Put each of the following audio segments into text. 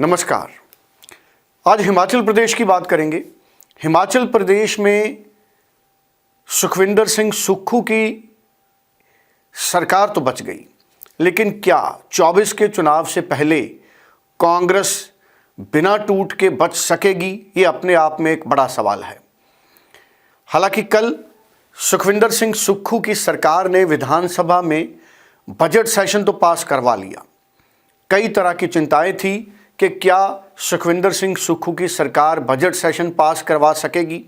नमस्कार। आज हिमाचल प्रदेश की बात करेंगे। हिमाचल प्रदेश में सुखविंदर सिंह सुक्खू की सरकार तो बच गई, लेकिन क्या 24 के चुनाव से पहले कांग्रेस बिना टूट के बच सकेगी? ये अपने आप में एक बड़ा सवाल है। हालांकि कल सुखविंदर सिंह सुक्खू की सरकार ने विधानसभा में बजट सेशन तो पास करवा लिया। कई तरह की चिंताएं थी कि क्या सुखविंदर सिंह सुक्खू की सरकार बजट सेशन पास करवा सकेगी।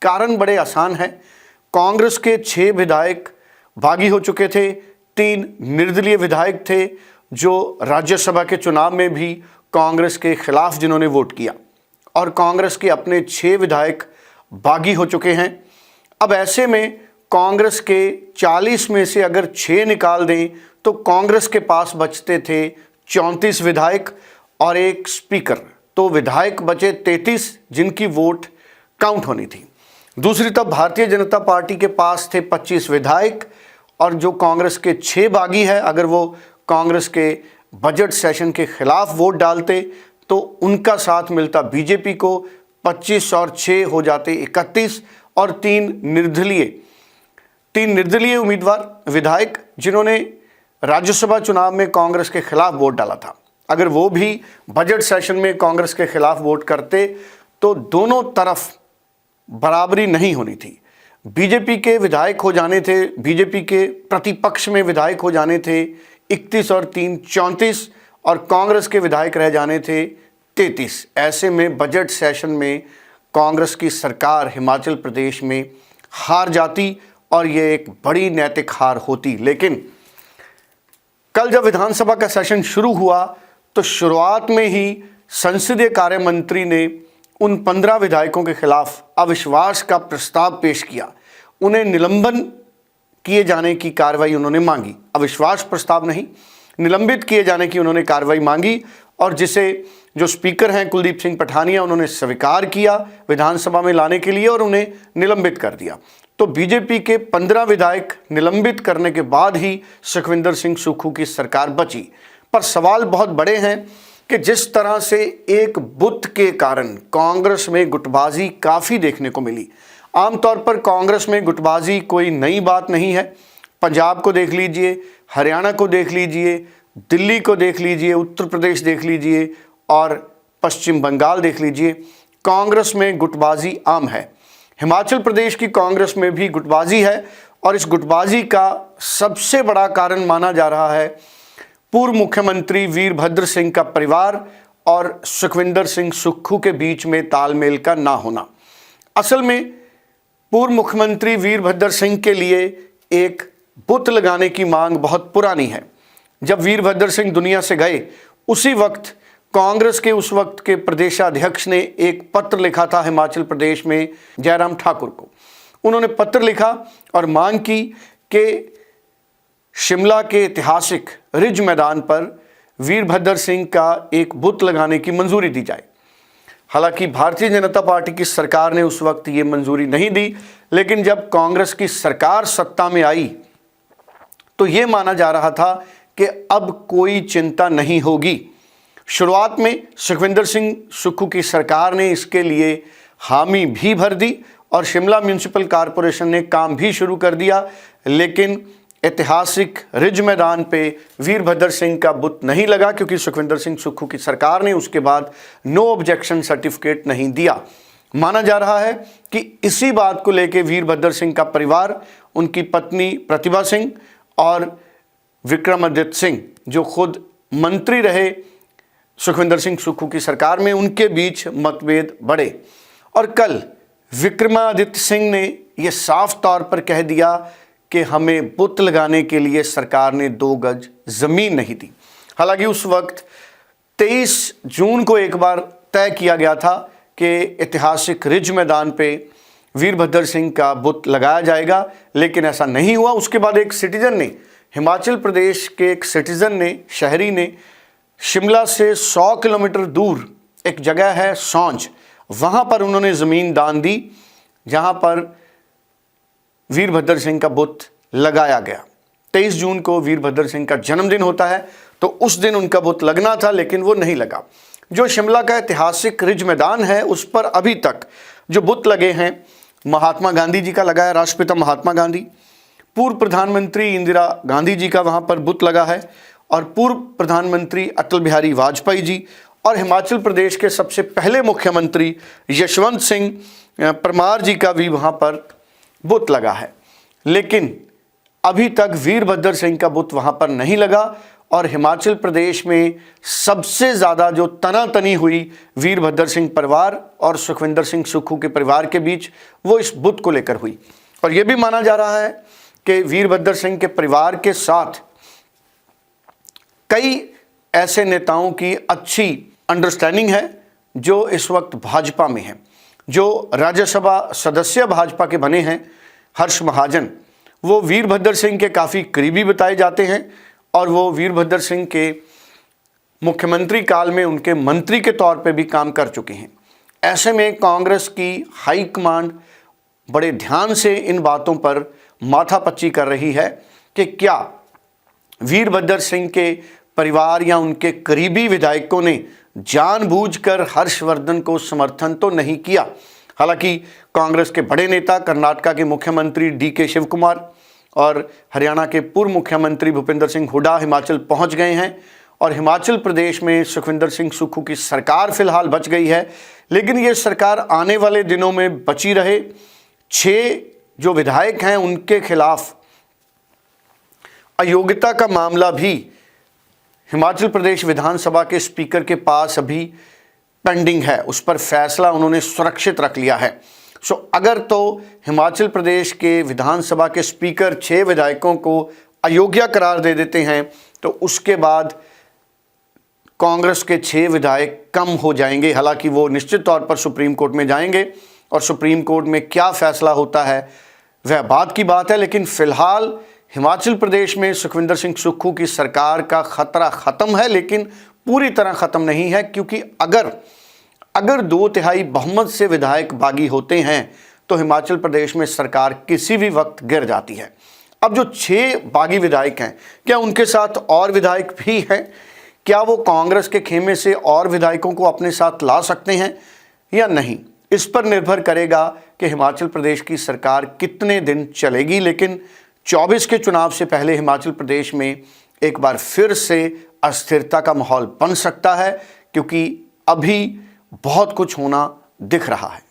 कारण बड़े आसान है। कांग्रेस के 6 विधायक बागी हो चुके थे, 3 निर्दलीय विधायक थे जो राज्यसभा के चुनाव में भी कांग्रेस के खिलाफ जिन्होंने वोट किया, और कांग्रेस के अपने 6 विधायक बागी हो चुके हैं। अब ऐसे में कांग्रेस के 40 में से अगर 6 निकाल दें तो कांग्रेस के पास बचते थे 34 विधायक और एक स्पीकर, तो विधायक बचे 33 जिनकी वोट काउंट होनी थी। दूसरी तरफ भारतीय जनता पार्टी के पास थे 25 विधायक, और जो कांग्रेस के 6 बागी है, अगर वो कांग्रेस के बजट सेशन के खिलाफ वोट डालते तो उनका साथ मिलता बीजेपी को। 25 और 6 हो जाते 31, और 3 निर्दलीय उम्मीदवार विधायक जिन्होंने राज्यसभा चुनाव में कांग्रेस के खिलाफ वोट डाला था, अगर वो भी बजट सेशन में कांग्रेस के खिलाफ वोट करते तो दोनों तरफ बराबरी नहीं होनी थी। बीजेपी के विधायक हो जाने थे, बीजेपी के प्रतिपक्ष में विधायक हो जाने थे 31 और 3 34, और कांग्रेस के विधायक रह जाने थे 33। ऐसे में बजट सेशन में कांग्रेस की सरकार हिमाचल प्रदेश में हार जाती और ये एक बड़ी नैतिक हार होती। लेकिन कल जब विधानसभा का सेशन शुरू हुआ तो शुरुआत में ही संसदीय कार्य मंत्री ने उन 15 विधायकों के खिलाफ अविश्वास का प्रस्ताव पेश किया। उन्हें निलंबन किए जाने की कार्रवाई उन्होंने मांगी। अविश्वास प्रस्ताव नहीं, निलंबित किए जाने की उन्होंने कार्रवाई मांगी, और जिसे जो स्पीकर हैं कुलदीप सिंह पठानिया, उन्होंने स्वीकार किया विधानसभा में लाने के लिए और उन्हें निलंबित कर दिया। तो बीजेपी के 15 विधायक निलंबित करने के बाद ही सुखविंदर सिंह सुक्खू की सरकार बची। पर सवाल बहुत बड़े हैं कि जिस तरह से एक बुत के कारण कांग्रेस में गुटबाजी काफ़ी देखने को मिली। आमतौर पर कांग्रेस में गुटबाजी कोई नई बात नहीं है। पंजाब को देख लीजिए, हरियाणा को देख लीजिए, दिल्ली को देख लीजिए, उत्तर प्रदेश देख लीजिए और पश्चिम बंगाल देख लीजिए, कांग्रेस में गुटबाजी आम है। हिमाचल प्रदेश की कांग्रेस में भी गुटबाजी है, और इस गुटबाजी का सबसे बड़ा कारण माना जा रहा है पूर्व मुख्यमंत्री वीरभद्र सिंह का परिवार और सुखविंदर सिंह सुक्खू के बीच में तालमेल का ना होना। असल में पूर्व मुख्यमंत्री वीरभद्र सिंह के लिए एक बुत लगाने की मांग बहुत पुरानी है। जब वीरभद्र सिंह दुनिया से गए उसी वक्त कांग्रेस के उस वक्त के प्रदेशाध्यक्ष ने एक पत्र लिखा था हिमाचल प्रदेश में जयराम ठाकुर को। उन्होंने पत्र लिखा और मांग की कि शिमला के ऐतिहासिक रिज मैदान पर वीरभद्र सिंह का एक बुत लगाने की मंजूरी दी जाए। हालांकि भारतीय जनता पार्टी की सरकार ने उस वक्त ये मंजूरी नहीं दी, लेकिन जब कांग्रेस की सरकार सत्ता में आई तो ये माना जा रहा था कि अब कोई चिंता नहीं होगी। शुरुआत में सुखविंदर सिंह सुक्खू की सरकार ने इसके लिए हामी भी भर दी और शिमला म्यूनिसिपल कॉरपोरेशन ने काम भी शुरू कर दिया, लेकिन ऐतिहासिक रिज मैदान पे वीरभद्र सिंह का बुत नहीं लगा क्योंकि सुखविंदर सिंह सुक्खू की सरकार ने उसके बाद नो ऑब्जेक्शन सर्टिफिकेट नहीं दिया। माना जा रहा है कि इसी बात को लेकर वीरभद्र सिंह का परिवार, उनकी पत्नी प्रतिभा सिंह और विक्रमादित्य सिंह जो खुद मंत्री रहे सुखविंदर सिंह सुक्खू की सरकार में, उनके बीच मतभेद बढ़े। और कल विक्रमादित्य सिंह ने यह साफ तौर पर कह दिया कि हमें बुत लगाने के लिए सरकार ने 2 गज जमीन नहीं दी। हालांकि उस वक्त 23 जून को एक बार तय किया गया था कि ऐतिहासिक रिज मैदान पे वीरभद्र सिंह का बुत लगाया जाएगा, लेकिन ऐसा नहीं हुआ। उसके बाद एक सिटीजन ने, हिमाचल प्रदेश के एक सिटीजन ने, शहरी ने, शिमला से 100 किलोमीटर दूर एक जगह है सौंज, वहाँ पर उन्होंने ज़मीन दान दी जहाँ पर वीरभद्र सिंह का बुत लगाया गया। 23 जून को वीरभद्र सिंह का जन्मदिन होता है, तो उस दिन उनका बुत लगना था, लेकिन वो नहीं लगा। जो शिमला का ऐतिहासिक रिज मैदान है उस पर अभी तक जो बुत लगे हैं, महात्मा गांधी जी का लगा है, राष्ट्रपिता महात्मा गांधी, पूर्व प्रधानमंत्री इंदिरा गांधी जी का वहाँ पर बुत लगा है, और पूर्व प्रधानमंत्री अटल बिहारी वाजपेयी जी, और हिमाचल प्रदेश के सबसे पहले मुख्यमंत्री यशवंत सिंह परमार जी का भी वहाँ पर बुत लगा है। लेकिन अभी तक वीरभद्र सिंह का बुत वहाँ पर नहीं लगा, और हिमाचल प्रदेश में सबसे ज़्यादा जो तनातनी हुई वीरभद्र सिंह परिवार और सुखविंदर सिंह सुक्खू के परिवार के बीच, वो इस बुत को लेकर हुई। और ये भी माना जा रहा है कि वीरभद्र सिंह के परिवार के साथ कई ऐसे नेताओं की अच्छी अंडरस्टैंडिंग है जो इस वक्त भाजपा में हैं। जो राज्यसभा सदस्य भाजपा के बने हैं हर्ष महाजन, वो वीरभद्र सिंह के काफ़ी करीबी बताए जाते हैं, और वो वीरभद्र सिंह के मुख्यमंत्री काल में उनके मंत्री के तौर पे भी काम कर चुके हैं। ऐसे में कांग्रेस की हाईकमांड बड़े ध्यान से इन बातों पर माथापच्ची कर रही है कि क्या वीरभद्र सिंह के परिवार या उनके करीबी विधायकों ने जानबूझकर हर्षवर्धन को समर्थन तो नहीं किया। हालांकि कांग्रेस के बड़े नेता कर्नाटका के मुख्यमंत्री DK शिव कुमार और हरियाणा के पूर्व मुख्यमंत्री भूपेंद्र सिंह हुड्डा हिमाचल पहुंच गए हैं, और हिमाचल प्रदेश में सुखविंदर सिंह सुक्खू की सरकार फिलहाल बच गई है। लेकिन ये सरकार आने वाले दिनों में बची रहे। 6 जो विधायक हैं उनके खिलाफ अयोग्यता का मामला भी हिमाचल प्रदेश विधानसभा के स्पीकर के पास अभी पेंडिंग है, उस पर फैसला उन्होंने सुरक्षित रख लिया है। अगर तो हिमाचल प्रदेश के विधानसभा के स्पीकर 6 विधायकों को अयोग्य करार दे देते हैं तो उसके बाद कांग्रेस के 6 विधायक कम हो जाएंगे। हालांकि वो निश्चित तौर पर सुप्रीम कोर्ट में जाएंगे, और सुप्रीम कोर्ट में क्या फैसला होता है वह बात की बात है। लेकिन फिलहाल हिमाचल प्रदेश में सुखविंदर सिंह सुक्खू की सरकार का खतरा ख़त्म है, लेकिन पूरी तरह ख़त्म नहीं है, क्योंकि अगर 2/3 बहुमत से विधायक बागी होते हैं तो हिमाचल प्रदेश में सरकार किसी भी वक्त गिर जाती है। अब जो 6 बागी विधायक हैं, क्या उनके साथ और विधायक भी हैं? क्या वो कांग्रेस के खेमे से और विधायकों को अपने साथ ला सकते हैं या नहीं? इस पर निर्भर करेगा कि हिमाचल प्रदेश की सरकार कितने दिन चलेगी। लेकिन 24 के चुनाव से पहले हिमाचल प्रदेश में एक बार फिर से अस्थिरता का माहौल बन सकता है, क्योंकि अभी बहुत कुछ होना दिख रहा है।